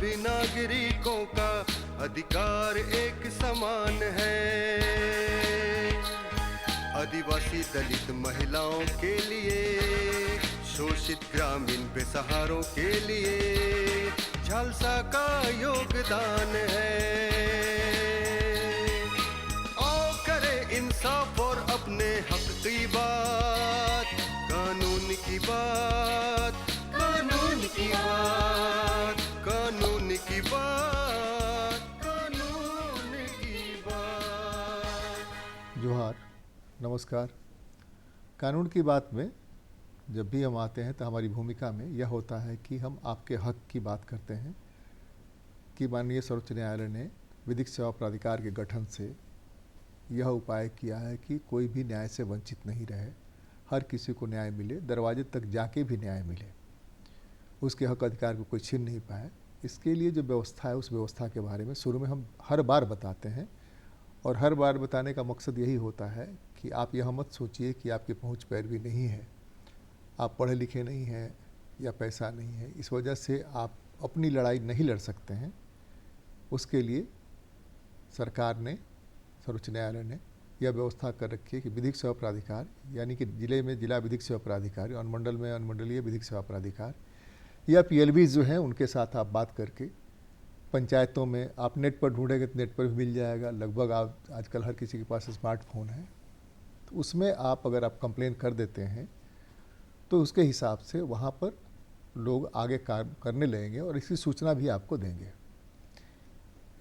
सभी नागरिकों का अधिकार एक समान है। आदिवासी दलित महिलाओं के लिए, शोषित ग्रामीण बेसहारों के लिए झालसा का योगदान है। आओ करें इंसाफ और अपने हक की बात, कानून की बात, कानून की बात, कानून की बात, कानून की बात। जोहार, नमस्कार। कानून की बात में जब भी हम आते हैं तो हमारी भूमिका में यह होता है कि हम आपके हक की बात करते हैं कि माननीय सर्वोच्च न्यायालय ने विधिक सेवा प्राधिकार के गठन से यह उपाय किया है कि कोई भी न्याय से वंचित नहीं रहे, हर किसी को न्याय मिले, दरवाजे तक जाके भी न्याय मिले, उसके हक अधिकार को कोई छीन नहीं पाए। इसके लिए जो व्यवस्था है उस व्यवस्था के बारे में शुरू में हम हर बार बताते हैं और हर बार बताने का मकसद यही होता है कि आप यह मत सोचिए कि आपकी पहुंच पैरवी नहीं है, आप पढ़े लिखे नहीं हैं या पैसा नहीं है, इस वजह से आप अपनी लड़ाई नहीं लड़ सकते हैं। उसके लिए सरकार ने, सर्वोच्च न्यायालय ने यह व्यवस्था कर रखी है कि विधिक सेवा प्राधिकार यानी कि जिले में जिला विधिक सेवा प्राधिकारी, अनुमंडल में अनुमंडलीय विधिक सेवा प्राधिकार या PLBs जो हैं उनके साथ आप बात करके, पंचायतों में आप नेट पर ढूंढेंगे तो नेट पर भी मिल जाएगा, लगभग आप आजकल हर किसी के पास स्मार्टफोन है, तो उसमें आप अगर आप कंप्लेन कर देते हैं तो उसके हिसाब से वहाँ पर लोग आगे काम करने लगेंगे और इसकी सूचना भी आपको देंगे।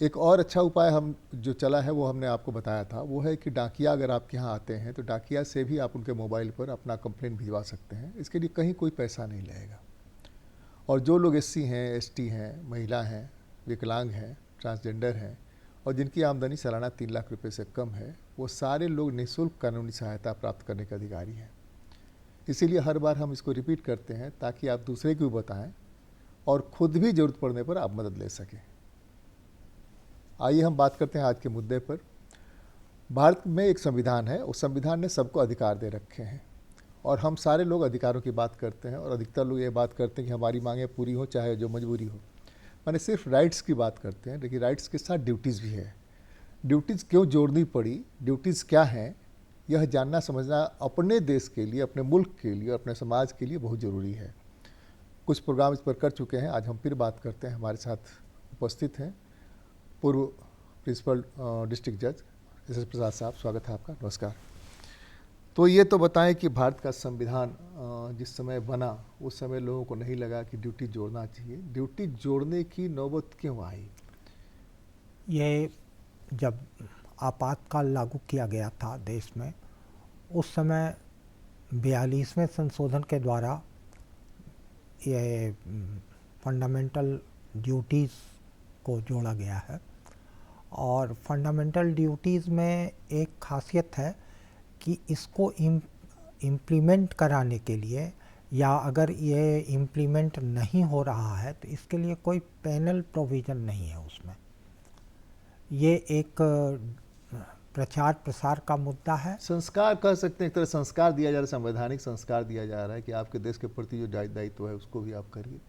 एक और अच्छा उपाय हम जो चला है वो हमने आपको बताया था, वो है कि डाकिया अगर आपके यहाँ आते हैं तो डाकिया से भी आप उनके मोबाइल पर अपना कंप्लेंट भिजवा सकते हैं। इसके लिए कहीं कोई पैसा नहीं लगेगा। और जो लोग SC हैं, ST हैं, महिला हैं, विकलांग हैं, ट्रांसजेंडर हैं और जिनकी आमदनी सालाना 3 लाख रुपए से कम है, वो सारे लोग निःशुल्क कानूनी सहायता प्राप्त करने के अधिकारी हैं। इसीलिए हर बार हम इसको रिपीट करते हैं ताकि आप दूसरे को भी बताएं और खुद भी ज़रूरत पड़ने पर आप मदद ले सकें। आइए हम बात करते हैं आज के मुद्दे पर। भारत में एक संविधान है, उस संविधान ने सबको अधिकार दे रखे हैं और हम सारे लोग अधिकारों की बात करते हैं और अधिकतर लोग ये बात करते हैं कि हमारी मांगें पूरी हो चाहे जो मजबूरी हो। मैंने सिर्फ राइट्स की बात करते हैं, लेकिन राइट्स के साथ ड्यूटीज़ भी है। ड्यूटीज़ क्यों जोड़नी पड़ी, ड्यूटीज़ क्या हैं, यह जानना समझना अपने देश के लिए, अपने मुल्क के लिए, अपने समाज के लिए बहुत ज़रूरी है। कुछ प्रोग्राम इस पर कर चुके हैं, आज हम फिर बात करते हैं। हमारे साथ उपस्थित हैं पूर्व प्रिंसिपल डिस्ट्रिक्ट जज SS प्रसाद साहब, स्वागत है आपका। नमस्कार। तो ये तो बताएं कि भारत का संविधान जिस समय बना उस समय लोगों को नहीं लगा कि ड्यूटी जोड़ना चाहिए। ड्यूटी जोड़ने की नौबत क्यों आई? ये जब आपातकाल लागू किया गया था देश में, उस समय 42वें संशोधन के द्वारा ये फंडामेंटल ड्यूटीज़ को जोड़ा गया है। और फंडामेंटल ड्यूटीज़ में एक खासियत है कि इसको इम्प्लीमेंट कराने के लिए, या अगर ये इम्प्लीमेंट नहीं हो रहा है तो इसके लिए कोई पेनल प्रोविज़न नहीं है उसमें। ये एक प्रचार प्रसार का मुद्दा है। संस्कार कह सकते हैं, एक तरह संस्कार दिया जा रहा है, संवैधानिक संस्कार दिया जा रहा है कि आपके देश के प्रति जो दायित्व है उसको भी आप करिए।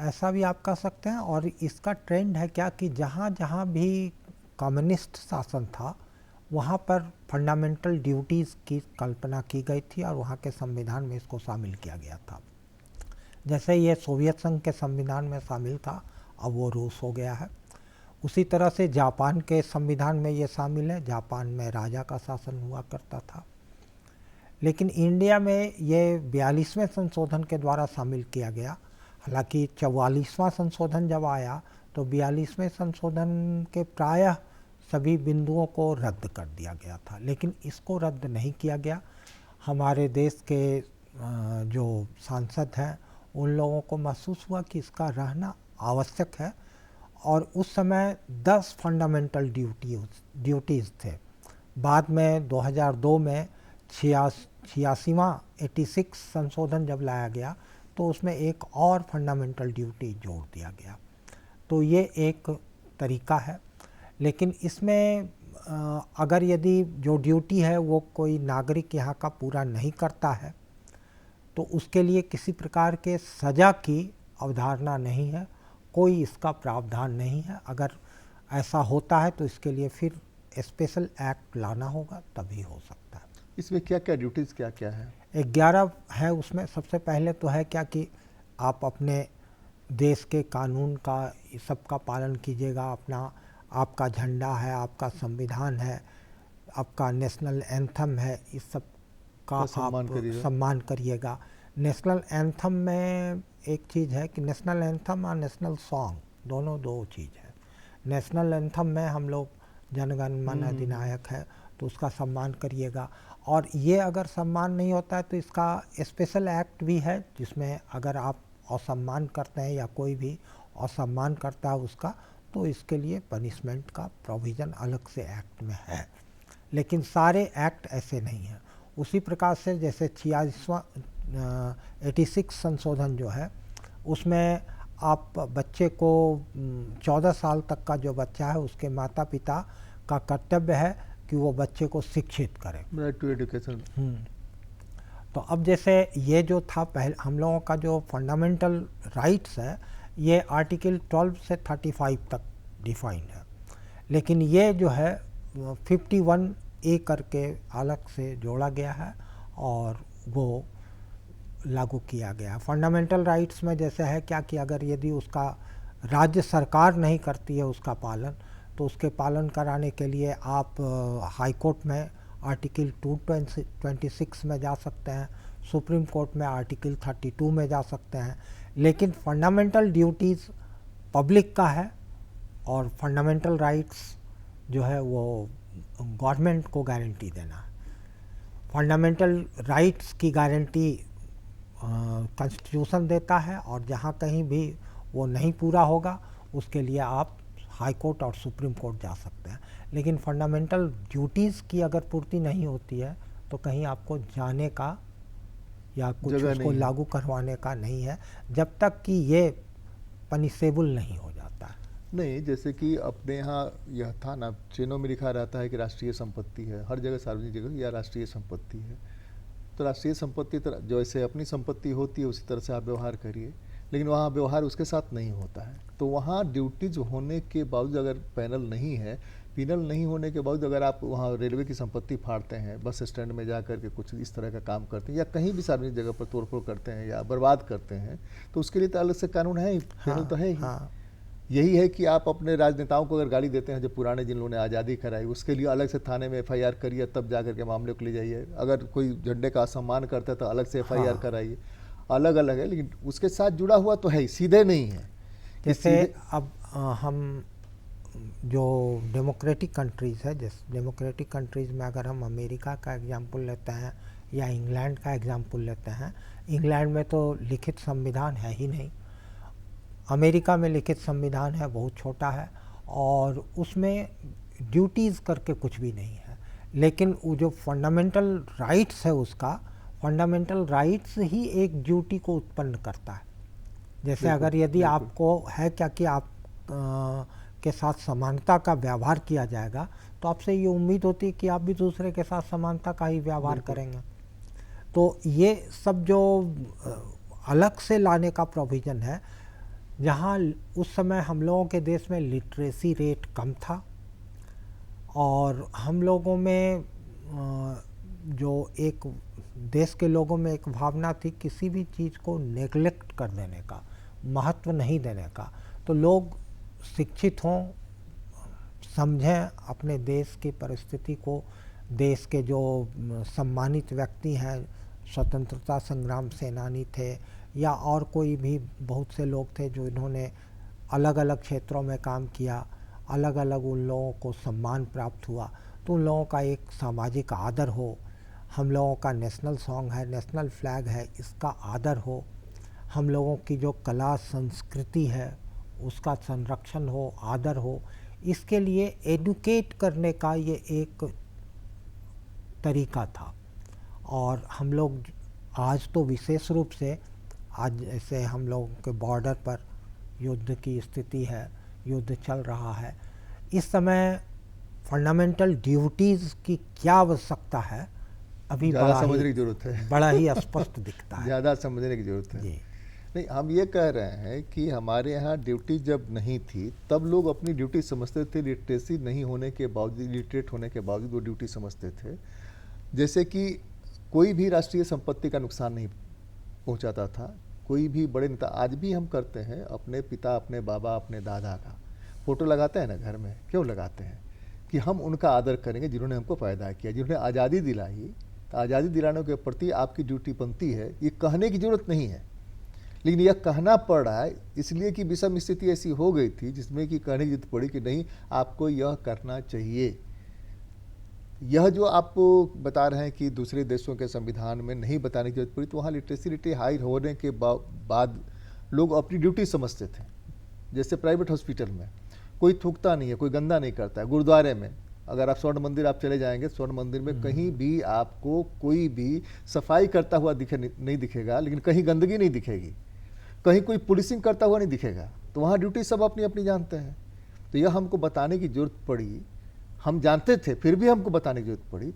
ऐसा भी आप कह सकते हैं। और इसका ट्रेंड है क्या कि जहाँ जहाँ भी कम्युनिस्ट शासन था वहाँ पर फंडामेंटल ड्यूटीज़ की कल्पना की गई थी और वहाँ के संविधान में इसको शामिल किया गया था। जैसे ये सोवियत संघ के संविधान में शामिल था, अब वो रूस हो गया है। उसी तरह से जापान के संविधान में ये शामिल है। जापान में राजा का शासन हुआ करता था। लेकिन इंडिया में ये 42वें संशोधन के द्वारा शामिल किया गया। हालांकि 44वां संशोधन जब आया तो 42वें संशोधन के प्रायः सभी बिंदुओं को रद्द कर दिया गया था, लेकिन इसको रद्द नहीं किया गया। हमारे देश के जो सांसद हैं उन लोगों को महसूस हुआ कि इसका रहना आवश्यक है। और उस समय 10 फंडामेंटल ड्यूटीज़ थे। बाद में 2002 में 86वां संशोधन जब लाया गया तो उसमें एक और फंडामेंटल ड्यूटी जोड़ दिया गया। तो ये एक तरीका है। लेकिन इसमें अगर यदि जो ड्यूटी है वो कोई नागरिक यहाँ का पूरा नहीं करता है तो उसके लिए किसी प्रकार के सज़ा की अवधारणा नहीं है। कोई इसका प्रावधान नहीं है। अगर ऐसा होता है तो इसके लिए फिर स्पेशल एक्ट लाना होगा, तभी हो सकता है। इसमें क्या क्या ड्यूटीज़ क्या क्या है? 11 है उसमें। सबसे पहले तो है क्या कि आप अपने देश के कानून का सबका पालन कीजिएगा। अपना आपका झंडा है, आपका संविधान है, आपका नेशनल एंथम है, इस सब का आप सम्मान करिएगा। नेशनल एंथम में एक चीज़ है कि नेशनल एंथम और नेशनल सॉन्ग दोनों दो चीज़ है। नेशनल एंथम में हम लोग जनगण मन अधिनायक है, तो उसका सम्मान करिएगा। और ये अगर सम्मान नहीं होता है तो इसका स्पेशल एक्ट भी है, जिसमें अगर आप असम्मान करते हैं या कोई भी असम्मान करता है उसका, तो इसके लिए पनिशमेंट का प्रोविज़न अलग से एक्ट में है। लेकिन सारे एक्ट ऐसे नहीं हैं। उसी प्रकार से जैसे 86 संशोधन जो है, उसमें आप बच्चे को 14 साल तक का जो बच्चा है उसके माता पिता का कर्तव्य है कि वो बच्चे को शिक्षित करें, राइट टू एजुकेशन। तो अब जैसे ये जो था पहले हम लोगों का जो फंडामेंटल राइट्स है, ये आर्टिकल 12 से 35 तक डिफाइन है। लेकिन ये जो है 51A करके अलग से जोड़ा गया है और वो लागू किया गया। फंडामेंटल राइट्स में जैसे है क्या कि अगर यदि उसका राज्य सरकार नहीं करती है उसका पालन, तो उसके पालन कराने के लिए आप हाई कोर्ट में आर्टिकल 226 में जा सकते हैं, सुप्रीम कोर्ट में आर्टिकल 32 में जा सकते हैं। लेकिन फंडामेंटल ड्यूटीज़ पब्लिक का है और फंडामेंटल राइट्स जो है वो गवर्नमेंट को गारंटी देना है। फंडामेंटल राइट्स की गारंटी कॉन्स्टिट्यूशन देता है, और जहाँ कहीं भी वो नहीं पूरा होगा उसके लिए आप हाई कोर्ट और सुप्रीम कोर्ट जा सकते हैं। लेकिन फंडामेंटल ड्यूटीज़ की अगर पूर्ति नहीं होती है तो कहीं आपको जाने का या कुछ उसको लागू करवाने का नहीं है, जब तक कि ये पनिशेबल नहीं हो जाता है। नहीं, जैसे कि अपने यहाँ यह था ना, चिन्हों में लिखा रहता है कि राष्ट्रीय संपत्ति है, हर जगह सार्वजनिक जगह या राष्ट्रीय संपत्ति है। तो राष्ट्रीय संपत्ति जैसे अपनी संपत्ति होती है उसी तरह से आप व्यवहार करिए, लेकिन वहाँ व्यवहार उसके साथ नहीं होता है। तो वहाँ ड्यूटीज होने के बावजूद अगर पैनल नहीं है, पिनल नहीं होने के बावजूद अगर आप वहाँ रेलवे की संपत्ति फाड़ते हैं, बस स्टैंड में जा कर के कुछ इस तरह का काम करते हैं, या कहीं भी सार्वजनिक जगह पर तोड़फोड़ करते हैं या बर्बाद करते हैं, तो उसके लिए तो अलग से कानून है ही, पिनल तो है ही। यही है कि आप अपने राजनेताओं को अगर गाली देते हैं, जो पुराने जिन लोगों ने आज़ादी कराई, उसके लिए अलग से थाने में FIR करिए, तब जा कर के मामले को ले जाइए। अगर कोई झंडे का असम्मान करता है तो अलग से FIR कराइए। अलग अलग है, लेकिन उसके साथ जुड़ा हुआ तो है ही, सीधे नहीं है। जैसे अब हम जो डेमोक्रेटिक कंट्रीज़ है, जैसे डेमोक्रेटिक कंट्रीज़ में अगर हम अमेरिका का एग्जाम्पल लेते हैं या इंग्लैंड का एग्जाम्पल लेते हैं, इंग्लैंड में तो लिखित संविधान है ही नहीं। अमेरिका में लिखित संविधान है, बहुत छोटा है, और उसमें ड्यूटीज़ करके कुछ भी नहीं है। लेकिन वो जो फंडामेंटल राइट्स है, उसका फंडामेंटल राइट्स ही एक ड्यूटी को उत्पन्न करता है। जैसे अगर यदि आपको है क्या कि आप के साथ समानता का व्यवहार किया जाएगा, तो आपसे ये उम्मीद होती है कि आप भी दूसरे के साथ समानता का ही व्यवहार करेंगे। तो ये सब जो अलग से लाने का प्रोविज़न है, जहाँ उस समय हम लोगों के देश में लिटरेसी रेट कम था, और हम लोगों में जो एक देश के लोगों में एक भावना थी किसी भी चीज़ को नेग्लेक्ट कर देने का, महत्व नहीं देने का। तो लोग शिक्षित हों, समझें अपने देश की परिस्थिति को, देश के जो सम्मानित व्यक्ति हैं, स्वतंत्रता संग्राम सेनानी थे या और कोई भी बहुत से लोग थे जो इन्होंने अलग अलग क्षेत्रों में काम किया, अलग अलग उन लोगों को सम्मान प्राप्त हुआ, तो उन लोगों का एक सामाजिक आदर हो। हम लोगों का नेशनल सॉन्ग है, नेशनल फ्लैग है, इसका आदर हो। हम लोगों की जो कला संस्कृति है उसका संरक्षण हो, आदर हो। इसके लिए एडुकेट करने का ये एक तरीका था। और हम लोग आज तो विशेष रूप से, आज जैसे हम लोगों के बॉर्डर पर युद्ध की स्थिति है, युद्ध चल रहा है, इस समय फंडामेंटल ड्यूटीज़ की क्या आवश्यकता है अभी ज़्यादा समझने की ज़रूरत है। बड़ा ही स्पष्ट दिखता है। ज़्यादा समझने की ज़रूरत है। नहीं, हम ये कह रहे हैं कि हमारे यहाँ ड्यूटी जब नहीं थी तब लोग अपनी ड्यूटी समझते थे, लिटरेसी नहीं होने के बावजूद, लिटरेट होने के बावजूद वो ड्यूटी समझते थे। जैसे कि कोई भी राष्ट्रीय संपत्ति का नुकसान नहीं पहुंचाता था। कोई भी बड़े नेता, आज भी हम करते हैं, अपने पिता, अपने बाबा, अपने दादा का फ़ोटो लगाते हैं ना घर में, क्यों लगाते हैं? कि हम उनका आदर करेंगे जिन्होंने हमको पैदा किया, जिन्होंने आज़ादी दिलाई। तो आज़ादी दिलाने के प्रति आपकी ड्यूटी बनती है, ये कहने की ज़रूरत नहीं है, लेकिन यह कहना पड़ रहा है इसलिए कि विषम स्थिति ऐसी हो गई थी जिसमें कि कहने की जरूरत पड़ी कि नहीं, आपको यह करना चाहिए। यह जो आप बता रहे हैं कि दूसरे देशों के संविधान में नहीं बताने की जरूरत पड़ी, तो वहाँ लिटरेसी रेट हाई होने के बाद लोग अपनी ड्यूटी समझते थे। जैसे प्राइवेट हॉस्पिटल में कोई थूकता नहीं है, कोई गंदा नहीं करता है। गुरुद्वारे में अगर आप स्वर्ण मंदिर आप चले जाएंगे, स्वर्ण मंदिर में कहीं भी आपको कोई भी सफाई करता हुआ नहीं दिखेगा, लेकिन कहीं गंदगी नहीं दिखेगी, कहीं कोई पुलिसिंग करता हुआ नहीं दिखेगा। तो वहाँ ड्यूटी सब अपनी अपनी जानते हैं। तो यह हमको बताने की जरूरत पड़ी, हम जानते थे फिर भी हमको बताने की जरूरत पड़ी।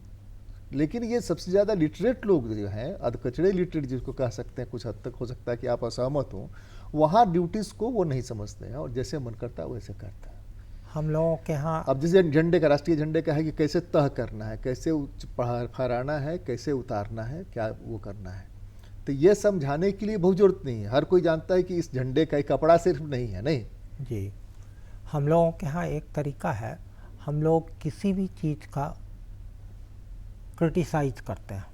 लेकिन ये सबसे ज़्यादा लिटरेट लोग जो हैं, अधकचड़े लिटरेट जिसको कह सकते हैं, कुछ हद तक हो सकता है कि आप असहमत हो, वहाँ ड्यूटीज़ को वो नहीं समझते हैं और जैसे मन करता है वैसे करता है। हम लोगों के यहाँ अब जैसे झंडे का, राष्ट्रीय झंडे का है कि कैसे तह करना है, कैसे फहराना है, कैसे उतारना है, क्या वो करना है। तो ये समझाने के लिए बहुत जरूरत नहीं है। हर कोई जानता है कि इस झंडे का कपड़ा सिर्फ नहीं है। नहीं जी, हम लोगों के यहाँ एक तरीका है, हम लोग किसी भी चीज़ का क्रिटिसाइज करते हैं।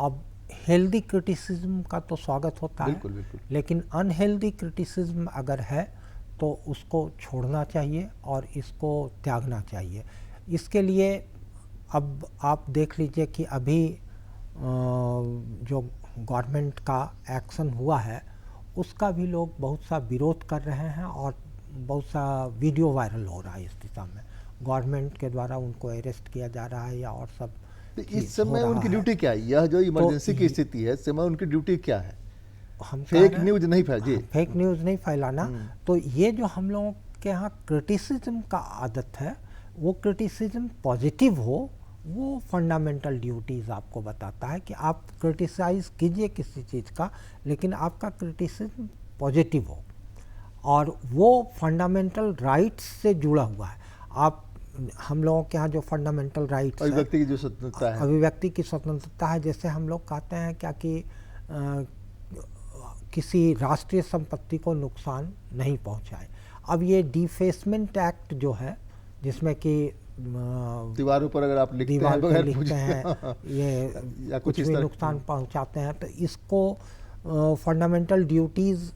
अब हेल्दी क्रिटिसिज्म का तो स्वागत होता बिल्कुल, है, बिल्कुल। लेकिन अनहेल्दी क्रिटिसिज्म अगर है तो उसको छोड़ना चाहिए और इसको त्यागना चाहिए। इसके लिए अब आप देख लीजिए कि अभी जो गवर्नमेंट का एक्शन हुआ है उसका भी लोग बहुत सा विरोध कर रहे हैं और बहुत सा वीडियो वायरल हो रहा है इस दिशा में। गवर्नमेंट के द्वारा उनको अरेस्ट किया जा रहा है या और सब। तो इस समय उनकी ड्यूटी क्या है? यह जो इमरजेंसी की स्थिति है, इस समय उनकी ड्यूटी क्या है? हम फेक न्यूज नहीं फैलाइए, फेक न्यूज़ नहीं फैलाना। तो ये जो हम लोगों के यहाँ क्रिटिसिज्म का आदत है, वो क्रिटिसिज्म पॉजिटिव हो, वो फंडामेंटल ड्यूटीज़ आपको बताता है कि आप क्रिटिसाइज़ कीजिए किसी चीज़ का, लेकिन आपका क्रिटिसिज्म पॉजिटिव हो और वो फंडामेंटल राइट्स से जुड़ा हुआ है। आप हम लोगों के यहाँ जो फंडामेंटल राइट्स, अभिव्यक्ति की जो स्वतंत्रता है, अभिव्यक्ति की स्वतंत्रता है, जैसे हम लोग कहते हैं क्या कि किसी राष्ट्रीय संपत्ति को नुकसान नहीं पहुंचाए। अब ये डिफेसमेंट एक्ट जो है, जिसमें कि दीवारों पर अगर आप लिखते दीवार हैं, पर बगैर लिखते हैं या ये कुछ इस भी तरह नुकसान पहुंचाते हैं, तो इसको फंडामेंटल ड्यूटीज़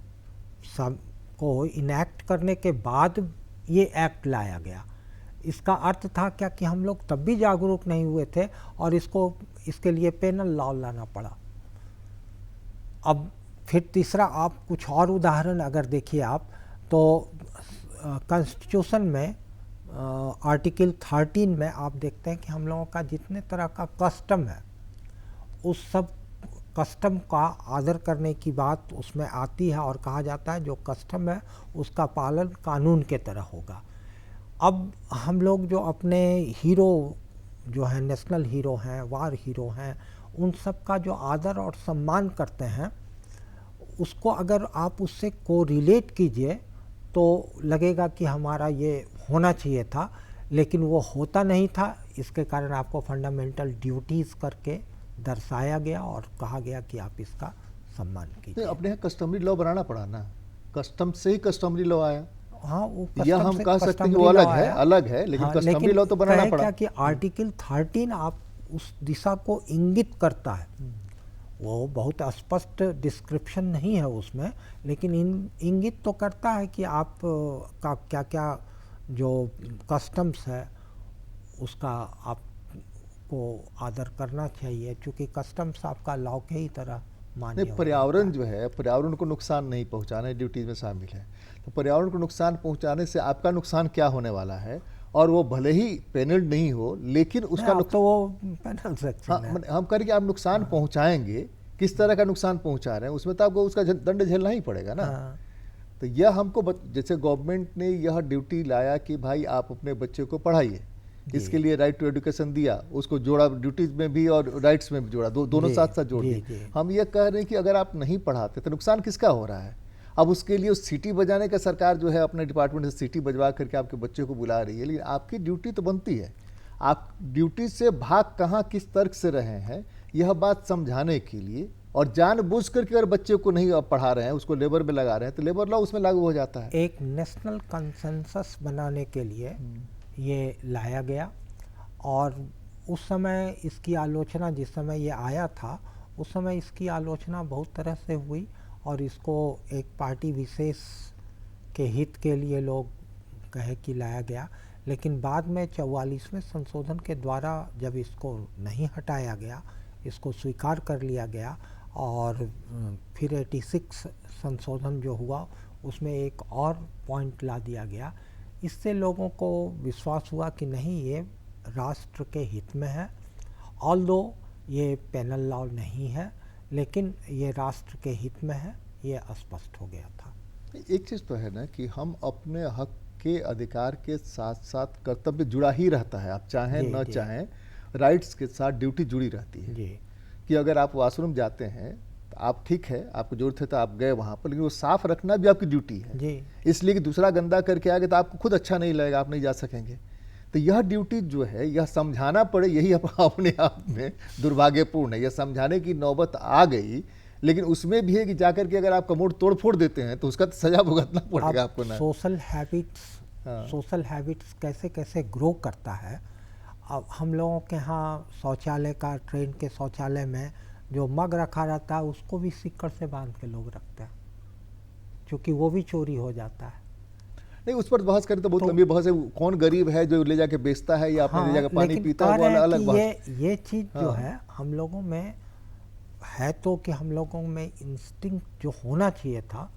को इनैक्ट करने के बाद ये एक्ट लाया गया। इसका अर्थ था क्या कि हम लोग तब भी जागरूक नहीं हुए थे और इसके लिए पेनल लॉ लाना पड़ा। अब फिर तीसरा, आप कुछ और उदाहरण अगर देखिए आप, तो कॉन्स्टिट्यूशन में आर्टिकल 13 में आप देखते हैं कि हम लोगों का जितने तरह का कस्टम है, उस सब कस्टम का आदर करने की बात उसमें आती है और कहा जाता है जो कस्टम है उसका पालन कानून के तरह होगा। अब हम लोग जो अपने हीरो जो हैं, नेशनल हीरो हैं, वार हीरो हैं, उन सब का जो आदर और सम्मान करते हैं, उसको अगर आप उससे को रिलेट कीजिए तो लगेगा कि हमारा ये होना चाहिए था, लेकिन वो होता नहीं था। इसके कारण आपको फंडामेंटल ड्यूटीज़ करके दर्शाया गया और कहा गया कि आप इसका सम्मान कीजिए। अपने यहाँ कस्टमरी लॉ बनाना पड़ा ना, कस्टम से ही कस्टमरी लॉ आया। हाँ, वो या हम कह सकते हैं कि वो अलग है, लेकिन कस्टमरी लॉ तो बनाना पड़ा। क्या कि आर्टिकल 13 आप उस दिशा को इंगित करता है। वो बहुत स्पष्ट डिस्क्रिप्शन नहीं है उसमें, लेकिन इंगित तो करता है कि आप का क्या क्या जो कस्टम्स है उसका आपको आदर करना चाहिए, क्योंकि कस्टम्स आपका लॉ के ही तरह मान्य नहीं, पर्यावरण जो है, पर्यावरण को नुकसान नहीं पहुंचाना ड्यूटीज में शामिल है। तो पर्यावरण को नुकसान पहुंचाने से आपका नुकसान क्या होने वाला है, और वो भले ही पेनल नहीं हो, लेकिन उसका तो वो पेनल सेक्शन है। हम करेंगे, आप नुकसान पहुंचाएंगे, किस तरह का नुकसान पहुंचा रहे हैं उसमें तो आपको उसका दंड झेलना ही पड़ेगा ना। तो यह हमको जैसे गवर्नमेंट ने यह ड्यूटी लाया कि भाई आप अपने बच्चे को पढ़ाइए, इसके लिए राइट टू एजुकेशन दिया, उसको जोड़ा ड्यूटीज में भी और राइट्स में भी जोड़ा, दोनों साथ साथ जोड़ दिए। हम ये कह रहे हैं कि अगर आप नहीं पढ़ाते तो नुकसान किसका हो रहा है? अब उसके लिए उस सीटी बजाने का सरकार जो है अपने डिपार्टमेंट से सीटी बजवा करके आपके बच्चे को बुला रही है, लेकिन आपकी ड्यूटी तो बनती है। आप ड्यूटी से भाग कहाँ किस तर्क से रहे हैं, यह बात समझाने के लिए, और जानबूझ करके अगर बच्चे को नहीं पढ़ा रहे हैं, उसको लेबर में लगा रहे हैं, तो लेबर लॉ उसमें लागू हो जाता है। एक नेशनल कंसेंसस बनाने के लिए ये लाया गया, और उस समय इसकी आलोचना, जिस समय ये आया था उस समय इसकी आलोचना बहुत तरह से हुई, और इसको एक पार्टी विशेष के हित के लिए लोग कहे कि लाया गया। लेकिन बाद में 44वें संशोधन के द्वारा जब इसको नहीं हटाया गया, इसको स्वीकार कर लिया गया, और फिर 86 संशोधन जो हुआ उसमें एक और पॉइंट ला दिया गया। इससे लोगों को विश्वास हुआ कि नहीं, ये राष्ट्र के हित में है। ऑल्दो ये पेनल लॉ नहीं है, लेकिन ये राष्ट्र के हित में है, ये स्पष्ट हो गया था। एक चीज़ तो है ना कि हम अपने हक के अधिकार के साथ साथ कर्तव्य जुड़ा ही रहता है, आप चाहें न चाहें, राइट्स के साथ ड्यूटी जुड़ी रहती है। जी। कि अगर आप वॉशरूम जाते हैं तो आप, ठीक है आपको जरूरत है तो आप गए वहाँ पर, लेकिन वो साफ रखना भी आपकी ड्यूटी है जी। इसलिए कि दूसरा गंदा करके आ गया तो आपको खुद अच्छा नहीं लगेगा, आप नहीं जा सकेंगे। तो यह ड्यूटी जो है, यह समझाना पड़े, यही अपने आप में दुर्भाग्यपूर्ण है। यह समझाने की नौबत आ गई, लेकिन उसमें भी है कि जाकर के अगर आप कमोड तोड़ फोड़ देते हैं तो उसका तो सजा भुगतना पड़ेगा आपको ना। सोशल हैबिट्स कैसे कैसे ग्रो करता है। अब हम लोगों के यहाँ शौचालय का, ट्रेन के शौचालय में जो मग रखा रहता है उसको भी सिक्कड़ से बांध के लोग रखते हैं, क्योंकि वो भी चोरी हो जाता है। नहीं, उस पर बहस करें तो बहुत लंबी बहस है, कौन गरीब है जो ले जाके बेचता है या अपने ले जाके पानी पीता है, वो अलग बात। ये चीज़ जो है हम लोगों में है, तो कि हम लोगों में इंस्टिंक्ट जो होना चाहिए था,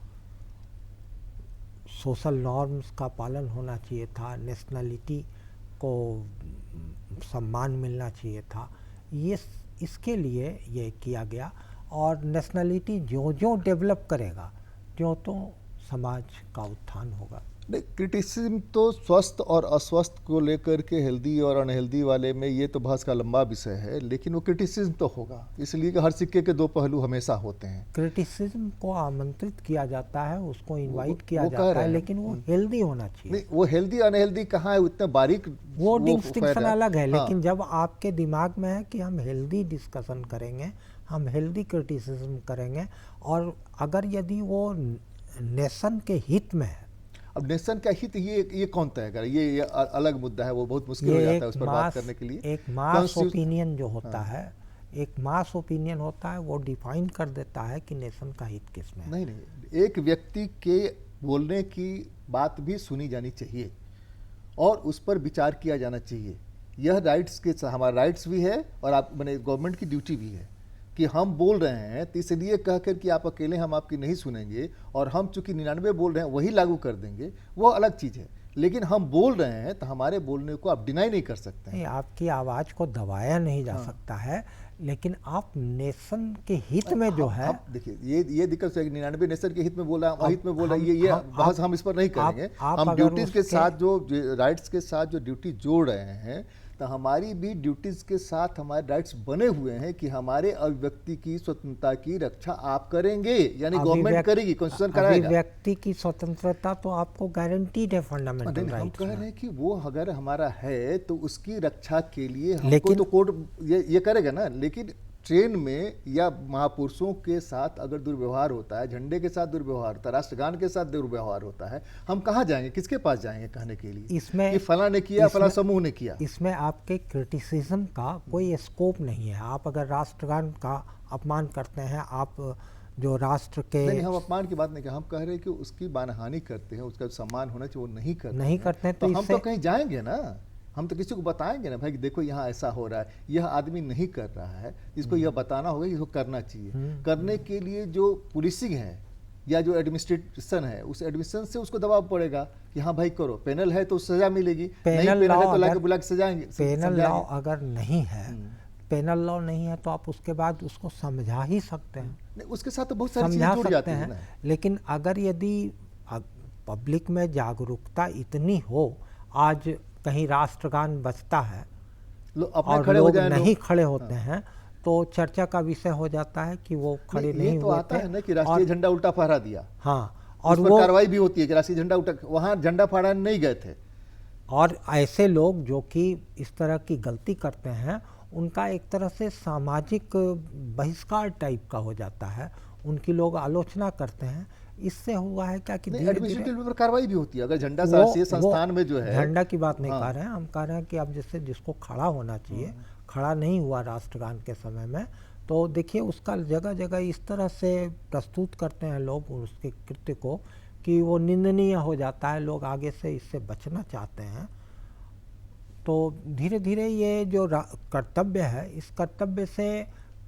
सोशल नॉर्म्स का पालन होना चाहिए था, नेशनलिटी को सम्मान मिलना चाहिए था, ये इसके लिए ये किया गया। और नेशनलिटी जो जो डेवलप करेगा त्यों तो समाज का उत्थान होगा। नहीं, क्रिटिसिज्म तो स्वस्थ और अस्वस्थ को लेकर के, हेल्दी और अनहेल्दी वाले में, ये तो बहस का लंबा विषय है, लेकिन वो क्रिटिसिज्म तो होगा, इसलिए कि हर सिक्के के दो पहलू हमेशा होते हैं। क्रिटिसिज्म को आमंत्रित किया जाता है, उसको इनवाइट किया जाता है, लेकिन वो हेल्दी होना चाहिए। नहीं, वो हेल्दी अनहेल्दी कहाँ है, उतना बारीक वो डिस्टिंक्शन अलग है। लेकिन जब आपके दिमाग में है कि हम हेल्दी डिस्कशन करेंगे, हम हेल्दी क्रिटिसिज्म करेंगे, और अगर यदि वो नेशन के हित में है। अब नेशन का हित ये कौन तय करे, ये अलग मुद्दा है, वो बहुत मुश्किल हो जाता है उस पर बात करने के लिए। एक मास ओपिनियन जो होता है, एक मास ओपिनियन होता है, वो डिफाइन कर देता है कि नेशन का हित किसमें है। नहीं, एक व्यक्ति के बोलने की बात भी सुनी जानी चाहिए और उस पर विचार किया जाना चाहिए। यह राइट्स के, हमारा राइट्स भी है और आप मैंने गवर्नमेंट की ड्यूटी भी है कि हम बोल रहे हैं तो इसलिए कहकर कि आप अकेले हम आपकी नहीं सुनेंगे और हम चूंकि 99 बोल रहे हैं वही लागू कर देंगे, वो अलग चीज़ है। लेकिन हम बोल रहे हैं तो हमारे बोलने को आप डिनाई नहीं कर सकते हैं। नहीं, आपकी आवाज़ को दबाया नहीं जा सकता है, लेकिन आप नेशन के हित में जो है, देखिए ये दिक्कत है कि 99 नेशन के हित में बोल रहा है, हित में बोल रहा है, ये बहस हम इस पर नहीं करेंगे। हम ड्यूटीज के साथ जो राइट्स के साथ जो ड्यूटी जोड़ रहे हैं, तो हमारी भी ड्यूटीज के साथ हमारे राइट्स बने हुए हैं कि हमारे अभिव्यक्ति की स्वतंत्रता की रक्षा आप करेंगे, यानी गवर्नमेंट करेगी, कॉन्स्टिट्यूशन कराएगा। अभिव्यक्ति की स्वतंत्रता तो आपको गारंटीड है फंडामेंटल राइट्स। हम कह रहे हैं कि वो अगर हमारा है तो उसकी रक्षा के लिए हमको तो कोर्ट ये करेगा ना। लेकिन ट्रेन में या महापुरुषों के साथ अगर दुर्व्यवहार होता है, झंडे के साथ दुर्व्यवहार होता है, राष्ट्रगान के साथ दुर्व्यवहार होता है, हम कहाँ जाएंगे, किसके पास जाएंगे कहने के लिए इसमें कि फला ने किया, फला समूह ने किया। इसमें आपके क्रिटिसिज्म का कोई स्कोप नहीं है। आप अगर राष्ट्रगान का अपमान करते हैं, आप जो राष्ट्र के, नहीं, हम अपमान की बात नहीं कर, हम कह रहे हैं कि उसकी मानहानि करते हैं, उसका सम्मान होना चाहिए, वो नहीं करते हैं, तो हम तो कहीं जाएंगे ना, हम तो किसी को बताएंगे ना भाई कि देखो यहाँ ऐसा हो रहा है, यह आदमी नहीं कर रहा है, इसको यह बताना होगा कि इसको करना चाहिए। करने के लिए जो पुलिसिंग है या जो एडमिनिस्ट्रेशन है, उस एडमिनिस्ट्रेशन से उसको दबाव पड़ेगा कि हाँ भाई करो, पेनल है तो सजा मिलेगी, पेनल लॉ तो लाके बुला के सजाएंगे। पेनल लॉ अगर नहीं है, पेनल लॉ नहीं है तो आप उसके बाद उसको समझा ही सकते हैं, नहीं, उसके साथ तो बहुत सारी चीजें जुड़ जाती हैं। लेकिन अगर यदि पब्लिक में जागरूकता इतनी हो, आज कहीं राष्ट्रगान बजता है अपने और खड़े हो लोग जाएं नहीं लोग। खड़े होते हैं तो चर्चा का विषय हो जाता है कि वो खड़े नहीं ये तो हुए आता थे। है ना कि राष्ट्रीय झंडा उल्टा फहरा दिया, हाँ, उस और पर वो कार्रवाई भी होती है कि राष्ट्रीय झंडा उल्टा, वहां झंडा फहराने नहीं गए थे। और ऐसे लोग जो कि इस तरह की गलती करते हैं उनका एक तरह से सामाजिक बहिष्कार टाइप का हो जाता है, उनकी लोग आलोचना करते हैं। इससे हुआ है क्या कि नहीं, धीरे धीरे एडमिनिस्ट्रेटिव लेवल पर कार्रवाई भी होती है अगर झंडा वो राष्ट्रीय संस्थान में जो है। झंडा की बात नहीं हाँ। कर रहे हैं, हम कह रहे हैं कि अब जैसे जिसको खड़ा होना चाहिए खड़ा नहीं हुआ राष्ट्रगान के समय में, तो देखिए उसका जगह जगह इस तरह से प्रस्तुत करते हैं लोग उसके कृत्य को कि वो निंदनीय हो जाता है, लोग आगे से इससे बचना चाहते हैं। तो धीरे धीरे ये जो कर्तव्य है, इस कर्तव्य से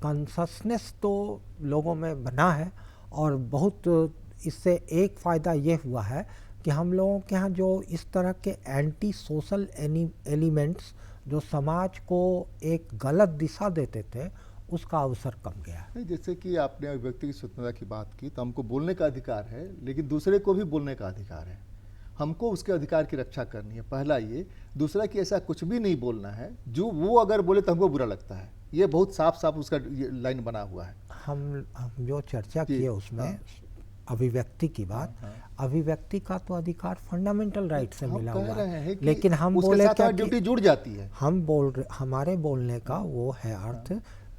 कॉन्शसनेस तो लोगों में बना है और बहुत इससे एक फ़ायदा ये हुआ है कि हम लोगों के यहाँ जो इस तरह के एंटी सोशल एलिमेंट्स जो समाज को एक गलत दिशा देते थे उसका अवसर कम गया है। नहीं, जैसे कि आपने अभिव्यक्ति की स्वतंत्रता की बात की, तो हमको बोलने का अधिकार है, लेकिन दूसरे को भी बोलने का अधिकार है। हमको उसके अधिकार की रक्षा करनी है, पहला ये। दूसरा कि ऐसा कुछ भी नहीं बोलना है जो वो अगर बोले तो हमको बुरा लगता है। ये बहुत साफ साफ उसका लाइन बना हुआ है। हम जो चर्चा किए उसमें हाँ। अभिव्यक्ति की बात, अभिव्यक्ति का तो अधिकार फंडामेंटल राइट से मिला हुआ है, कि लेकिन हम उसके बोले साथ क्या ड्यूटी कि जुड़ जाती है। हमारे बोलने का वो है अर्थ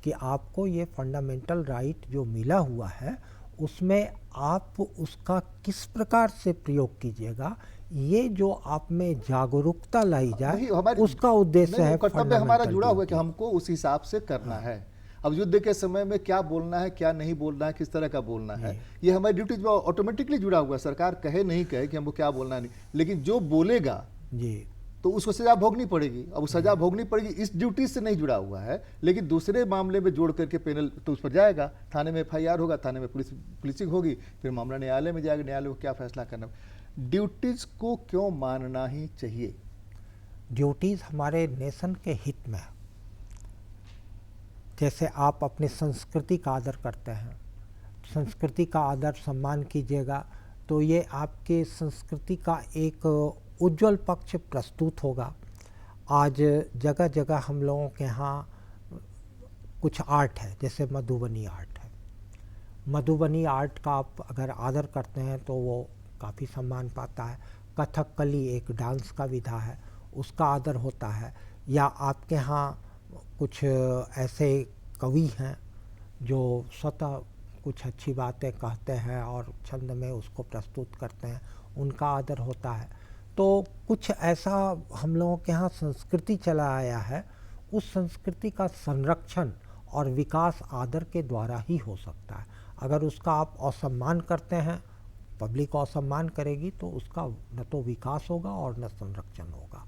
कि आपको ये फंडामेंटल राइट जो मिला हुआ है उसमें आप उसका किस प्रकार से प्रयोग कीजिएगा, ये जो आप में जागरूकता लाई जाए, उसका उद्देश्य है। कर्तव्य हमारा जुड़ा हुआ है कि हमको उस हिसाब से करना है। अब युद्ध के समय में क्या बोलना है, क्या नहीं बोलना है, किस तरह का बोलना है, ये हमारी ड्यूटी ऑटोमेटिकली जुड़ा हुआ है। सरकार कहे नहीं कहे कि हमको क्या बोलना है नहीं, लेकिन जो बोलेगा जी तो उसको सजा भोगनी पड़ेगी। अब सजा भोगनी पड़ेगी इस ड्यूटी से नहीं जुड़ा हुआ है, लेकिन दूसरे मामले में जोड़ करके पेनल तो उस पर जाएगा। थाने में FIR होगा, थाने में पुलिसिंग होगी, फिर मामला न्यायालय में जाएगा, न्यायालय को क्या फैसला करना। ड्यूटीज को क्यों मानना ही चाहिए? ड्यूटीज हमारे नेशन के हित में, जैसे आप अपनी संस्कृति का आदर करते हैं, संस्कृति का आदर सम्मान कीजिएगा तो ये आपके संस्कृति का एक उज्जवल पक्ष प्रस्तुत होगा। आज जगह जगह हम लोगों के यहाँ कुछ आर्ट है, जैसे मधुबनी आर्ट है। मधुबनी आर्ट का आप अगर आदर करते हैं तो वो काफ़ी सम्मान पाता है। कथकली एक डांस का विधा है, उसका आदर होता है। या आपके यहाँ कुछ ऐसे कवि हैं जो स्वतः कुछ अच्छी बातें कहते हैं और छंद में उसको प्रस्तुत करते हैं, उनका आदर होता है। तो कुछ ऐसा हम लोगों के यहाँ संस्कृति चला आया है, उस संस्कृति का संरक्षण और विकास आदर के द्वारा ही हो सकता है। अगर उसका आप असम्मान करते हैं, पब्लिक असम्मान करेगी तो उसका न तो विकास होगा और न संरक्षण होगा।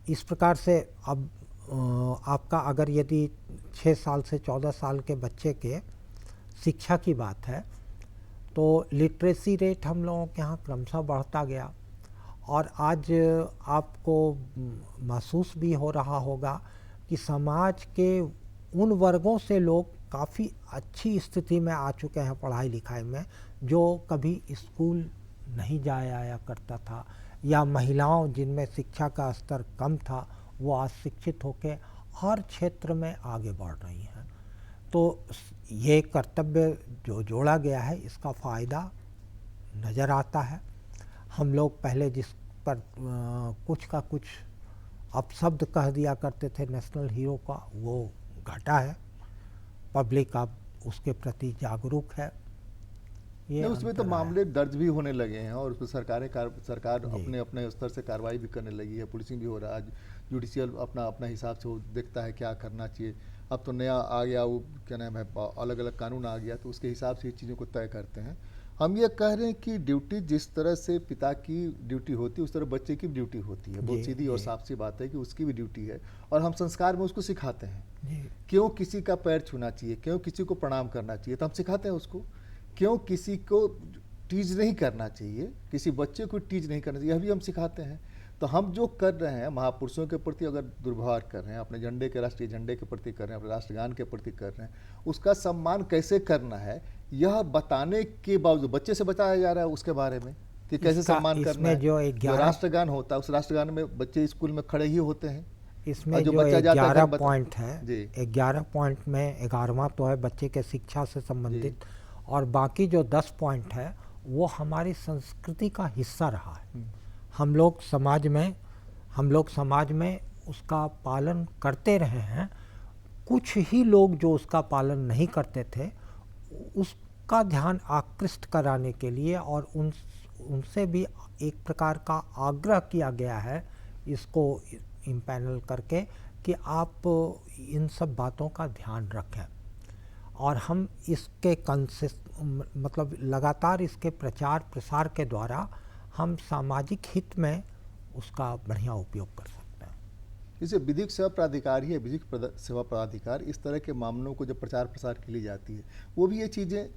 इस प्रकार से अब आपका अगर यदि 6 साल से 14 साल के बच्चे के शिक्षा की बात है तो लिटरेसी रेट हम लोगों के यहाँ क्रमशः बढ़ता गया और आज आपको महसूस भी हो रहा होगा कि समाज के उन वर्गों से लोग काफ़ी अच्छी स्थिति में आ चुके हैं पढ़ाई लिखाई में, जो कभी स्कूल नहीं जाया आया करता था, या महिलाओं जिनमें शिक्षा का स्तर कम था वो आज शिक्षित होकर हर क्षेत्र में आगे बढ़ रही हैं। तो ये कर्तव्य जो जोड़ा गया है इसका फ़ायदा नज़र आता है। हम लोग पहले जिस पर कुछ का कुछ अपशब्द कह दिया करते थे नेशनल हीरो का, वो घटा है। पब्लिक अब उसके प्रति जागरूक है। ये उसमें तो मामले दर्ज भी होने लगे हैं और उस पर सरकार अपने अपने स्तर से कार्रवाई भी करने लगी है, पुलिसिंग भी हो रहा है। आज जुडिशियल अपना हिसाब से वो देखता है क्या करना चाहिए। अब तो नया आ गया, वो क्या नाम है, अलग अलग कानून आ गया, तो उसके हिसाब से ये चीज़ों को तय करते हैं। हम ये कह रहे हैं कि ड्यूटी जिस तरह से पिता की ड्यूटी होती है उस तरह बच्चे की ड्यूटी होती है। बहुत सीधी और साफ सी बात है कि उसकी भी ड्यूटी है और हम संस्कार में उसको सिखाते हैं। क्यों किसी का पैर छूना चाहिए, क्यों किसी को प्रणाम करना चाहिए, तो हम सिखाते हैं उसको। क्यों किसी को टीज नहीं करना चाहिए, किसी बच्चे को टीज नहीं करना चाहिए, यह भी हम सिखाते हैं। तो हम जो कर रहे हैं, महापुरुषों के प्रति अगर दुर्व्यवहार कर रहे हैं, अपने झंडे के राष्ट्रीय झंडे के प्रति कर रहे हैं, अपने राष्ट्रगान के प्रति कर रहे हैं, उसका सम्मान कैसे करना है यह बताने के बावजूद बच्चे से बताया जा रहा है उसके बारे में। कि कैसे सम्मान करना इसमें है। जो जो 11 राष्ट्रगान होता है उस राष्ट्रगान में बच्चे स्कूल में खड़े ही होते हैं, इसमें और जो जो बच्चा जाता है 11 घर पॉइंट जी। है, 11 पॉइंट में 11वां तो है बच्चे के शिक्षा से संबंधित, और बाकी जो 10 पॉइंट है वो हमारी संस्कृति का हिस्सा रहा है। हम लोग समाज में उसका पालन करते रहे हैं। कुछ ही लोग जो उसका पालन नहीं करते थे, उसका ध्यान आकृष्ट कराने के लिए और उनसे भी एक प्रकार का आग्रह किया गया है इसको इम्पैनल करके कि आप इन सब बातों का ध्यान रखें। और हम इसके मतलब लगातार इसके प्रचार प्रसार के द्वारा हम सामाजिक हित में उसका बढ़िया उपयोग कर सकते हैं। जैसे विधिक सेवा प्राधिकार ही है, विधिक सेवा प्राधिकार इस तरह के मामलों को जब प्रचार प्रसार के लिए जाती है, वो भी ये चीज़ें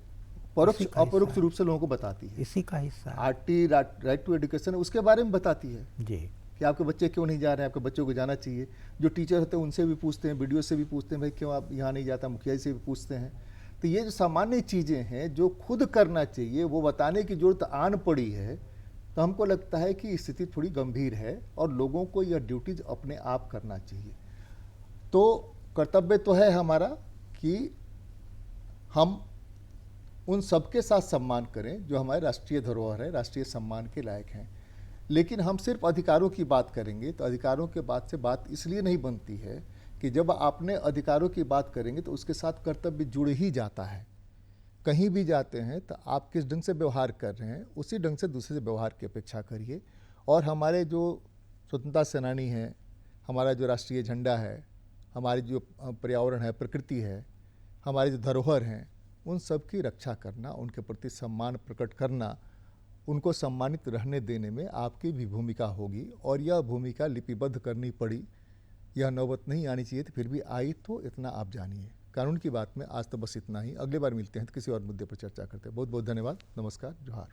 परोक्ष अपरोक्ष रूप से लोगों को बताती है। इसी का हिस्सा है। आरटी राइट टू एजुकेशन उसके बारे में बताती है जी, कि आपके बच्चे क्यों नहीं जा रहे हैं, आपके बच्चों को जाना चाहिए। जो टीचर होते हैं उनसे भी पूछते हैं, वीडियो से भी पूछते हैं, भाई क्यों आप यहाँ नहीं जाता, मुखिया जी से भी पूछते हैं। तो ये जो सामान्य चीज़ें हैं जो खुद करना चाहिए वो बताने की जरूरत आन पड़ी है। तो हमको लगता है कि स्थिति थोड़ी गंभीर है और लोगों को यह ड्यूटीज अपने आप करना चाहिए। तो कर्तव्य तो है हमारा कि हम उन सबके साथ सम्मान करें जो हमारे राष्ट्रीय धरोहर है, राष्ट्रीय सम्मान के लायक हैं। लेकिन हम सिर्फ अधिकारों की बात करेंगे तो अधिकारों के बात से बात इसलिए नहीं बनती है कि जब आपने अधिकारों की बात करेंगे तो उसके साथ कर्तव्य जुड़ ही जाता है। कहीं भी जाते हैं तो आप किस ढंग से व्यवहार कर रहे हैं उसी ढंग से दूसरे से व्यवहार की अपेक्षा करिए। और हमारे जो स्वतंत्रता सेनानी हैं, हमारा जो राष्ट्रीय झंडा है, हमारी जो पर्यावरण है, प्रकृति है, हमारी जो धरोहर हैं, उन सब की रक्षा करना, उनके प्रति सम्मान प्रकट करना, उनको सम्मानित रहने देने में आपकी भी भूमिका होगी। और यह भूमिका लिपिबद्ध करनी पड़ी, यह नौबत नहीं आनी चाहिए थी, फिर भी आई, तो इतना आप जानिए। कानून की बात में आज तो बस इतना ही। अगली बार मिलते हैं तो किसी और मुद्दे पर चर्चा करते हैं। बहुत बहुत धन्यवाद। नमस्कार, जोहार।